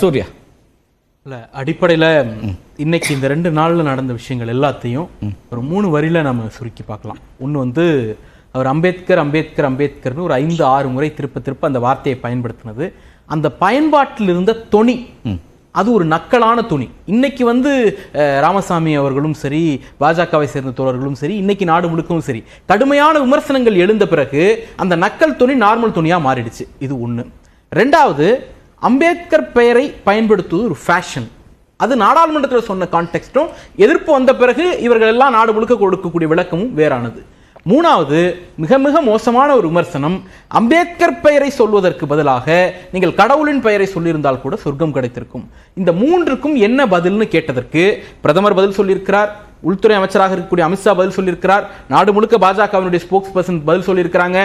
சூர்யா இல்ல அடிப்படையில் இன்னைக்கு இந்த 2 நாள்ல நடந்த விஷயங்கள் எல்லாத்தையும் ஒரு 3 வரியில நம்ம சுருக்கி பார்க்கலாம். ஒன்று வந்து அவர் அம்பேத்கர் அம்பேத்கர் அம்பேத்கர்னு ஒரு 5-6 முறை திருப்ப அந்த வார்த்தையை பயன்படுத்தினது, அந்த பயன்பாட்டில் இருந்த தொனி அது ஒரு நக்கலான துணி. இன்னைக்கு வந்து ராமசாமி அவர்களும் சரி, பாஜகவை சேர்ந்த தோழர்களும் சரி, இன்னைக்கு நாடு முழுக்கவும் சரி, கடுமையான விமர்சனங்கள் எழுந்த பிறகு அந்த நக்கல் துணி நார்மல் துணியா மாறிடுச்சு. இது ஒன்று. ரெண்டாவது, அம்பேத்கர் பெயரை பயன்படுத்துவது ஒரு ஃபேஷன். அது நாடாளுமன்றத்தில் சொன்ன கான்டெக்ஸ்டும் எதிர்ப்பு வந்த பிறகு இவர்கள் எல்லாம் நாடு முழுக்க கொடுக்கக்கூடிய விளக்கமும் வேறானது. மூணாவது, மிக மிக மோசமான ஒரு விமர்சனம், அம்பேத்கர் பெயரை சொல்வதற்கு பதிலாக நீங்கள் கடவுளின் பெயரை சொல்லியிருந்தால் கூட சொர்க்கம் கிடைத்திருக்கும். இந்த மூன்றுக்கும் என்ன பதில்னு கேட்டதற்கு பிரதமர் பதில் சொல்லியிருக்கிறார், உள்துறை அமைச்சராக இருக்கக்கூடிய அமித்ஷா பதில் சொல்லியிருக்கிறார், நாடு முழுக்க பாஜகவினுடைய ஸ்போக்ஸ் பர்சன் பதில் சொல்லியிருக்கிறாங்க,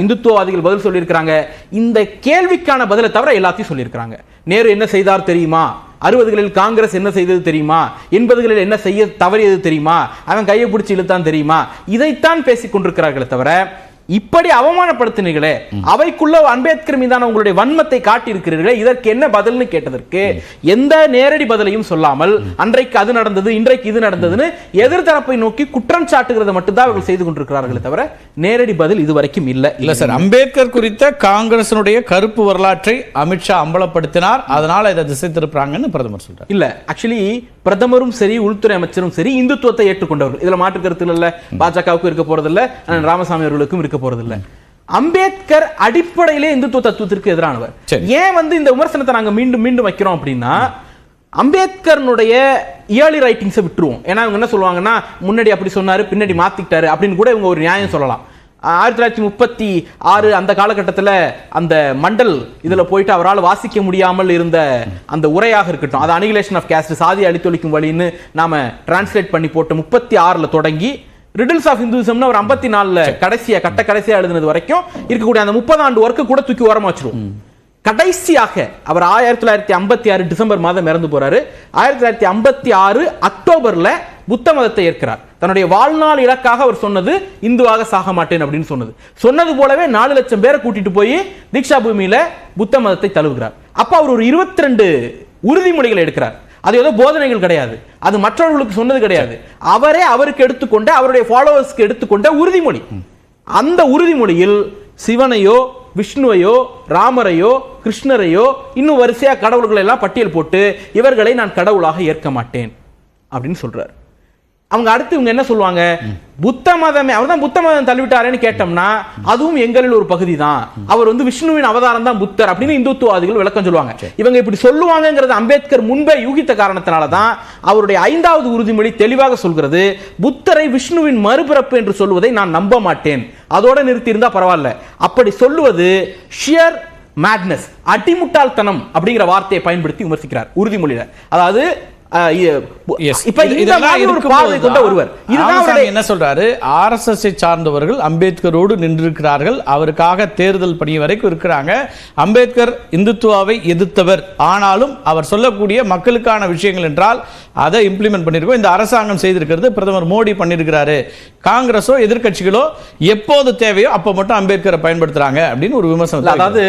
இந்துத்துவவாதிகள் பதில் சொல்லியிருக்கிறாங்க. இந்த கேள்விக்கான பதிலை தவிர எல்லாத்தையும் சொல்லியிருக்கிறாங்க. நேரு என்ன செய்தார் தெரியுமா, 60களில் காங்கிரஸ் என்ன செய்தது தெரியுமா, 80களில் என்ன செய்ய தவறியது தெரியுமா, அவன் கையை பிடிச்சி இழுத்தான் தெரியுமா, இதைத்தான் பேசிக் கொண்டிருக்கிறார்களே தவிர இப்படி அவமானப்படுத்தினீர்களே, அவைக்குள்ள அம்பேத்கர் மீதான உங்களுடைய வன்மத்தை காட்டியிருக்கிறீர்களே, இதற்கு என்ன பதில்னு கேட்டதற்கு எந்த நேரடி பதிலையும் சொல்லாமல் அன்றைக்கு அது நடந்தது இன்றைக்கு இது நடந்ததுன்னு எதிர்த்தரப்பை நோக்கி குற்றம் சாட்டுகிறது மட்டும்தான் அவர்கள் செய்து கொண்டிருக்கிறார்களே தவிர நேரடி பதில் இதுவரைக்கும் இல்லை. இல்ல சார், அம்பேத்கர் குறித்த காங்கிரசினுடைய கருப்பு வரலாற்றை அமித்ஷா அம்பலப்படுத்தினார், அதனால இதை திசை திருப்புறாங்கன்னு பிரதமர் சொல்றார். இல்ல, ஆக்சுவலி பிரதமரும் சரி உள்துறை அமைச்சரும் சரி இந்துத்துவத்தை ஏற்றுக்கொண்டவர்கள், இதுல மாற்று கருத்து இல்ல. பாஜகவுக்கும் இருக்க போறதில்ல, ராமசாமி அவர்களுக்கும் இருக்க போறதில்லை. அம்பேத்கர் அடிப்படையிலே இந்துத்துவ தத்துவத்திற்கு எதிரானவர். ஏன் வந்து இந்த விமர்சனத்தை நாங்க மீண்டும் மீண்டும் வைக்கிறோம் அப்படின்னா, அம்பேத்கருடைய இயர்லி ரைட்டிங்ஸை விட்டுருவோம். ஏன்னா இவங்க என்ன சொல்லுவாங்கன்னா, முன்னாடி அப்படி சொன்னாரு பின்னாடி மாத்திக்கிட்டாரு அப்படின்னு கூட இவங்க ஒரு நியாயம் சொல்லலாம். 1936 அந்த காலகட்டத்தில் அந்த மண்டல் இதுல போயிட்டு அவரால் வாசிக்க முடியாமல் இருந்த அந்த உரையாக இருக்கட்டும், அது அனிகிலேஷன் ஆஃப் கேஸ்ட், சாதி அழித்தொழிக்கும் வழின்னு நாம டிரான்ஸ்லேட் பண்ணி போட்டு 36 தொடங்கி ரிடில்ஸ் ஆஃப் இந்துசம்னு ஒரு 54 கடைசியா எழுதினது வரைக்கும் இருக்கக்கூடிய அந்த 30 ஆண்டு ஒர்க்கு கூட தூக்கி ஓரமா வச்சிருவோம். கடைசியாக அவர் 1956 டிசம்பர் மாதம் இறந்து போறாரு. 1956 அக்டோபர்ல புத்த மதத்தை ஏற்கிறார். தன்னுடைய வாழ்நாள் இலக்காக அவர் சொன்னது இந்துவாக சாக மாட்டேன் அப்படின்னு சொன்னது போலவே 4 லட்சம் பேரை கூட்டிட்டு போய் தீக்ஷா பூமியில புத்த மதத்தை தழுவுகிறார். அப்ப அவர் ஒரு 22 உறுதிமொழிகளை எடுக்கிறார். அது ஏதோ போதனைகள் கிடையாது, அது மற்றவர்களுக்கு சொன்னது கிடையாது, அவரே அவருக்கு எடுத்துக்கொண்ட அவருடைய ஃபாலோவர்ஸ்க்கு எடுத்துக்கொண்ட உறுதிமொழி. அந்த உறுதிமொழியில் சிவனையோ விஷ்ணுவையோ ராமரையோ கிருஷ்ணரையோ இன்னும் வரிசையா கடவுள்களை எல்லாம் பட்டியல் போட்டு இவர்களை நான் கடவுளாக ஏற்க மாட்டேன் அப்படின்னு சொல்றாரு. அவங்க அடுத்து இவங்க என்ன சொல்லுவாங்க, புத்த மதமே அவர் தான் புத்த மதம் தள்ளிவிட்டாரேன்னு கேட்டோம்னா அதுவும் எங்களில் ஒரு பகுதி தான், அவர் வந்து விஷ்ணுவின் அவதாரம் தான் புத்தர் அப்படின்னு இந்துத்துவாதிகள் விளக்கம் சொல்லுவாங்க. இவங்க இப்படி சொல்லுவாங்கிறது அம்பேத்கர் முன்பே யூகித்த காரணத்தினால தான் அவருடைய 5வது உறுதிமொழி தெளிவாக சொல்கிறது, புத்தரை விஷ்ணுவின் மறுபிறப்பு என்று சொல்வதை நான் நம்ப மாட்டேன். அதோட நிறுத்தி இருந்தா பரவாயில்ல, அப்படி சொல்லுவது ஷியர் மேட்னஸ், அடிமுட்டாள்தனம் அப்படிங்கிற வார்த்தையை பயன்படுத்தி விமர்சிக்கிறார் உறுதிமொழியில. அதாவது என்ன சொல்றாரு, RSS சார்ந்தவர்கள் அம்பேத்கரோடு நின்றிருக்கிறார்கள், அவருக்காக தேர்தல் பணி வரைக்கும் இருக்கிறாங்க. அம்பேத்கர் இந்துத்துவாவை எதிர்த்தவர், ஆனாலும் அவர் சொல்லக்கூடிய மக்களுக்கான விஷயங்கள் என்றால் அதை இம்ப்ளிமெண்ட் பண்ணிருக்கோம். இந்த அரசாங்கம் செய்திருக்கிறது, பிரதமர் மோடி பண்ணிருக்கிறாரு. காங்கிரஸோ எதிர்கட்சிகளோ எப்போது தேவையோ அப்ப மட்டும் அம்பேத்கரை பயன்படுத்துறாங்க அப்படின்னு ஒரு விமர்சனம். அதாவது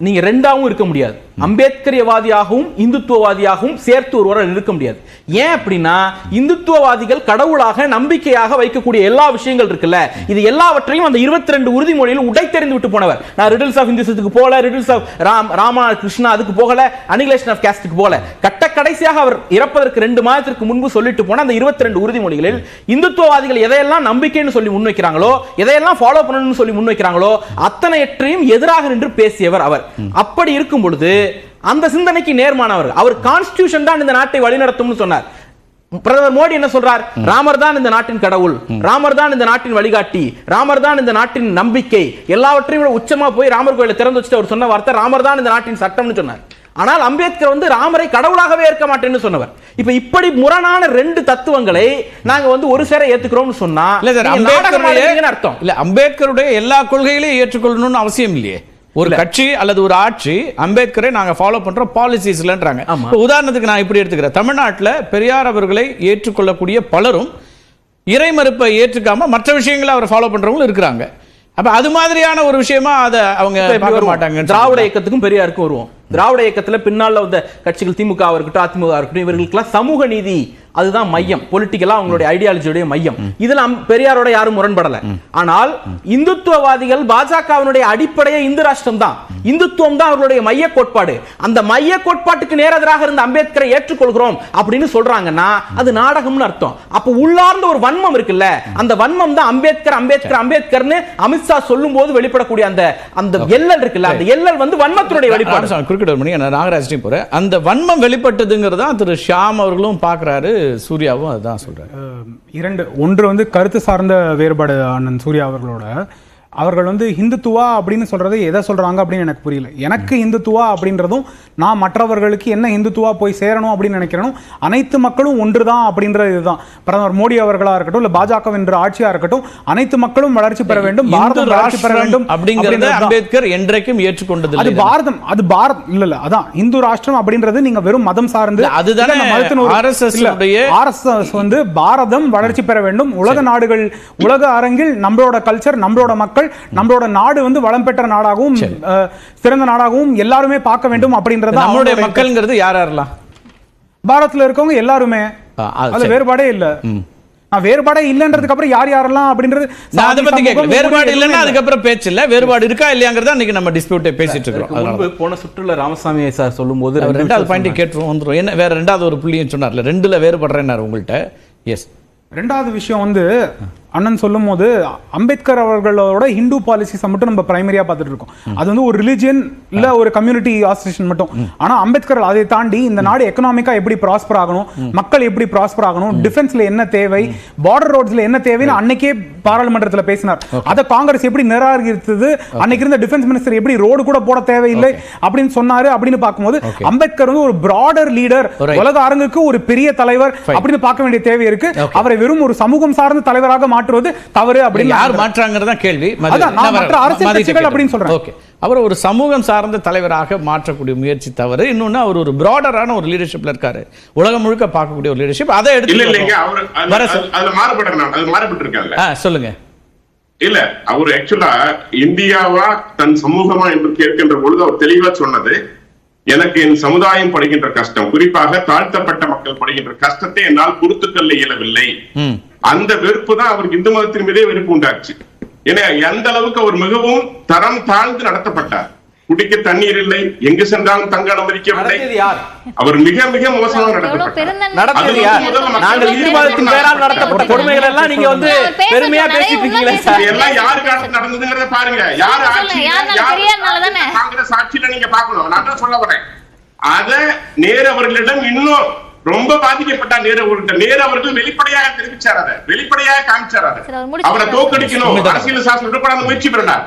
நீங்க ரெண்டாவும் இருக்க முடியாது, அம்பேத்கரியவாதியாகவும் இந்துத்துவவாதியாகவும் சேர்த்து ஒருவரால் இருக்க முடியாது. ஏன் அப்படின்னா, இந்துத்துவவாதிகள் கடவுளாக நம்பிக்கையாக வைக்கக்கூடிய எல்லா விஷயங்கள் இருக்குல்ல, இது எல்லாவற்றையும் அந்த 22 உறுதிமொழியில் உடைத்தெறிந்து விட்டு போனவர். நான் ரிடில்ஸ் ஆஃப் இந்துசத்துக்கு போல, ரிடில்ஸ் ஆஃப் ராமா கிருஷ்ணா அதுக்கு போகல, அனிகிலேஷன் ஆஃப் காஸ்டுக்கு போல, கடைசியாக அவர் இறப்பதற்கு 2 மாதத்திற்கு முன்பு சொல்லிட்டு போன அந்த 22 உறுதிமொழிகளில் இந்துத்துவவாதிகள் எதையெல்லாம் நம்பிக்கைன்னு சொல்லி முன்வைக்கிறாங்களோ, எதையெல்லாம் ஃபாலோ பண்ணணும்னு சொல்லி முன்வைக்கிறாங்களோ அத்தனையற்றையும் எதிராக நின்று பேசியவர் அவர். அப்படி இருக்கும் பொழுது அந்த சிந்தனைக்கு நேர்மானவர். அவர் கான்ஸ்டிடியூஷன் தான் இந்த நாட்டை வழிநடத்தும்னு சொன்னார். பிரதமர் மோடி என்ன சொல்றார், ராமர் தான் இந்த நாட்டின் கடவுள், ராமர் தான் இந்த நாட்டின் வழிகாட்டி, ராமர் தான் இந்த நாட்டின் நம்பிக்கை, எல்லாவற்றையும் உச்சமா போய் ராமர் கோயிலை திறந்து வச்சுட்டு அவர் சொன்ன வார்த்தை ராமர் தான் இந்த நாட்டின் சட்டம்னு சொன்னார். ஆனால் அம்பேத்கர் வந்து ராமரை கடவுளாகவே ஏற்க மாட்டேன்னு சொன்னவர். இப்ப இப்படி முரணான 2 தத்துவங்களை நாங்க வந்து ஒரு சேர ஏத்துக்கிறோம்னு சொன்னா அர்த்தம் இல்ல. அம்பேத்கருடைய எல்லா கொள்கைகளையும் ஏற்றுக்கொள்ளணும்னு அவசியம் இல்லையே. ஒரு கட்சி அல்லது ஒரு ஆட்சி அம்பேத்கரை நாங்க ஃபாலோ பண்றோம் பாலிசிஸ்லன்றாங்க. உதாரணத்துக்கு நான் இப்படி எடுத்துக்கிறேன், தமிழ்நாட்டில் பெரியார் அவர்களை ஏற்றுக்கொள்ளக்கூடிய பலரும் இறை மறுப்பை ஏற்றுக்காம மற்ற விஷயங்களை அவர் ஃபாலோ பண்றவங்களும் இருக்கிறாங்க. அப்ப அது மாதிரியான ஒரு விஷயமா அதை அவங்க பார்க்க மாட்டாங்க. திராவிட இயக்கத்துக்கும் பெரியாருக்கும் வருவோம். திராவிட இயக்கத்துல பின்னால வந்த கட்சிகள் திமுக இருக்கட்டும், அதிமுக இருக்கட்டும், இவர்களுக்கெல்லாம் சமூக நீதி அதுதான் மையம், பொலிட்டிக்கலா அவங்களுடைய ஐடியாலஜியோட மையம். இதுல பெரியாரோட யாரும் முரண்படல. ஆனால் இந்துத்துவவாதிகள் பாஜகவினுடைய அடிப்படையே இந்து ராஷ்டிரம் தான், இந்துத்துவம் தான் அவர்களுடைய மைய கோட்பாடு. அந்த மைய கோட்பாட்டுக்கு நேரெதிராக இருந்த அம்பேத்கரை ஏற்றுக்கொள்கிறோம் அப்படின்னு சொல்றாங்கன்னா அது நாடகம்னு அர்த்தம். அப்ப உள்ளார்ந்த ஒரு வன்மம் இருக்குல்ல, அந்த வன்மம் தான் அம்பேத்கர் அம்பேத்கர் அம்பேத்கர்னு அமித்ஷா சொல்லும் போது வெளிப்படக்கூடிய அந்த எல்லல் இருக்குல்ல, அந்த எல்லல் வந்து வன்மத்தினுடைய வெளிப்பாடு. நாகராஜ் போற அந்த வன்மம் வெளிப்பட்டதுங்கிறதா திரு ஷியாம் அவர்களும் பார்க்கிறாரு, சூர்யாவும் அதுதான் சொல்றாரு. இரண்டு, ஒன்று வந்து கருத்து சார்ந்த வேறுபாடு அண்ணன் சூர்யா அவர்களோட. அவர்கள் வந்து ஹிந்துத்துவா அப்படின்னு சொல்றது எதை சொல்றாங்க அப்படின்னு எனக்கு புரியல. எனக்கு ஹிந்துத்துவா அப்படின்றதும் நான் மற்றவர்களுக்கு என்ன ஹிந்துத்துவா போய் சேரணும் அப்படின்னு நினைக்கிறேனும் அனைத்து மக்களும் ஒன்றுதான் அப்படின்றது இதுதான். பிரதமர் மோடி அவர்களா இருக்கட்டும், இல்ல பாஜக என்ற ஆட்சியா இருக்கட்டும், அனைத்து மக்களும் வளர்ச்சி பெற வேண்டும், பாரதம் வளர்ச்சி பெற வேண்டும் அப்படிங்கறத அம்பேத்கர் என்றைக்கும் ஏற்றுக்கொண்டது. அது பாரதம், அது பாரத் இல்ல அதான் இந்து ராஷ்டிரம் அப்படின்றது நீங்க வெறும் மதம் சார்ந்து அதுதான். ஆர்எஸ்எஸ் வந்து பாரதம் வளர்ச்சி பெற வேண்டும், உலக நாடுகள் உலக அரங்கில் நம்மளோட கல்ச்சர் நம்மளோட மக்கள் நம்மளோட நாடு வந்து வளம் பெற்ற நாடாகவும் சிறந்த நாடாகவும் எல்லாருமே பார்க்க வேண்டும் அப்படின்றது. நம்மளுடைய மக்கள்ங்கிறது யார் யாரெல்லாம் பாரத்ல இருக்கவங்க எல்லாருமே, அது வேறுபாடே இல்ல. வேறுபாடே இல்லன்றதுக்கு அப்புறம் யார் யாரெல்லாம் அப்படின்றது அதை பத்தி கேட்கல. வேறுபாடு இல்லைன்னா அதுக்கப்புறம் பேச்சு இல்ல, வேறுபாடு இருக்கா இல்லையாங்கிறத இன்னைக்கு நம்ம டிஸ்பியூட்டை பேசிட்டு இருக்கோம். போன சுற்றுல ராமசாமி சார் சொல்லும் போது ரெண்டாவது பாயிண்ட் கேட்டுருவோம் வந்துடும். என்ன வேற ரெண்டாவது ஒரு புள்ளியும் சொன்னார்ல, ரெண்டுல வேறுபடுறேன்னாரு உங்கள்கிட்ட. எஸ், ரெண்டாவது விஷயம் வந்து அண்ணன் சொல்லும் போது அம்பேத்கர் அவர்களோட ஹிந்து பாலிசிஸை மட்டும் நம்ம பிரைமரியா பார்த்துட்டு இருக்கோம். அது வந்து ஒரு ரிலிஜியன் இல்ல ஒரு கம்யூனிட்டி ஆசோசியேஷன் மட்டும். ஆனா அம்பேத்கர் அதை தாண்டி இந்த நாடு எக்கனாமிக்கா எப்படி ப்ராஸ்பர் ஆகணும், மக்கள் எப்படி ப்ராஸ்பர் ஆகணும், டிஃபென்ஸ்ல என்ன தேவை, பார்டர் ரோட்ஸ்ல என்ன தேவைன்னு அன்னைக்கே பாராளுமன்றத்தில் பேசினார். அதை காங்கிரஸ் எப்படி நிராகரித்தது, அன்னைக்கு இருந்த டிஃபென்ஸ் மினிஸ்டர் எப்படி ரோடு கூட போட தேவையில்லை அப்படின்னு சொன்னாரு. அப்படின்னு பார்க்கும்போது அம்பேத்கர் வந்து ஒரு பிராடர் லீடர், உலக அரங்குக்கு ஒரு பெரிய தலைவர் அப்படின்னு பார்க்க வேண்டிய தேவை இருக்கு. அவரை வெறும் ஒரு சமூகம் சார்ந்த தலைவராக மாற்றுவது தவறு அப்படின்னு யார் மாற்றாங்கறத கேள்வி. மற்ற அரசியல் கட்சிகள் அப்படின்னு சொல்றேன். ஓகே, அவர் ஒரு சமூகம் சார்ந்த தலைவராக மாற்றக்கூடிய முயற்சி தவறு. இன்னொன்னு அவர் ஒரு பிராடரான ஒரு லீடர்ஷிப்ல இருக்காரு, உலகம் முழுக்க பார்க்கக்கூடிய ஒரு லீடர்ஷிப். அதை எடுத்து இல்லைங்க, அவர் அதுல மாறுபடுறாங்க, அது மாறுபட்டிருக்காங்க. சொல்லுங்க. இல்ல, அவர் ஆக்சுவலா இந்தியாவா தன் சமூகமா என்று கேட்கின்ற பொழுது அவர் தெளிவா சொன்னது, எனக்கு என் சமுதாயம் படுகின்ற கஷ்டம், குறிப்பாக தாழ்த்தப்பட்ட மக்கள் படுகின்ற கஷ்டத்தை என்னால் பொறுத்துக்கொள்ள இயலவில்லை. அந்த வெறுப்பு தான் அவருக்கு இந்து மதத்தின் மீதே வெறுப்பு உண்டாச்சு. ஏன்னா எந்த அளவுக்கு அவர் மிகவும் தரம் தாழ்ந்து நடத்தப்பட்டார். குடிக்க தண்ணீர் இல்லை, எங்கு சென்றாலும் தங்க அனுமதிக்கவில்லை. அவர் மிக மிக மோசமாக நடத்தப்பட்டார். எல்லாம் யாரு காலத்துல நடந்ததுங்கிறத பாருங்க. யாரு காங்கிரஸ் ஆட்சியில நீங்க பாக்கணும். நான் தான் சொல்ல வரேன். அத நேரு அவர்களிடம் இன்னும் ரொம்ப பாதிக்கப்பட்டார். நேரு அவர்கள் வெளிப்படையாக தெரிவிச்சார், அதை வெளிப்படையாக காமிச்சார். அவரை தோக்கடிக்கணும், அரசியல் சாசனம் முயற்சி பண்ணார்.